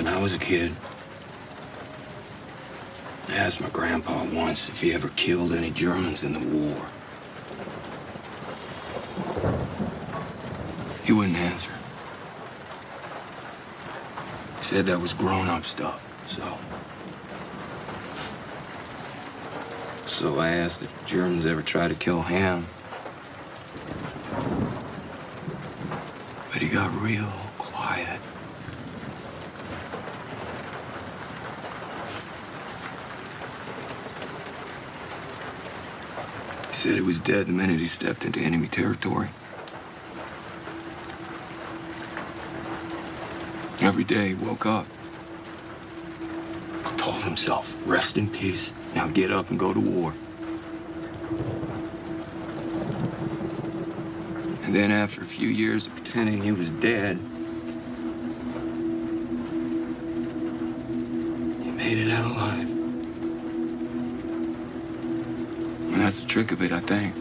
When I was a kid, I asked my grandpa once if he ever killed any Germans in the war. He wouldn't answer. He said that was grown-up stuff, So I asked if the Germans ever tried to kill him. But he got real quiet. He said he was dead the minute he stepped into enemy territory. Every day he woke up, told himself, rest in peace, now get up and go to war. And then after a few years of pretending he was dead, he made it out alive. And that's the trick of it, I think.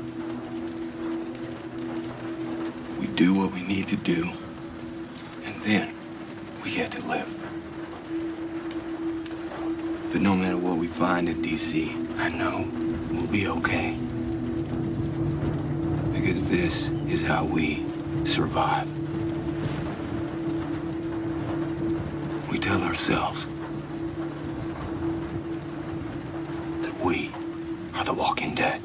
We do what we need to do, and then we get to live. But no matter what we find in D.C., I know we'll be okay. Because this is how we survive. We tell ourselves that we are the walking dead.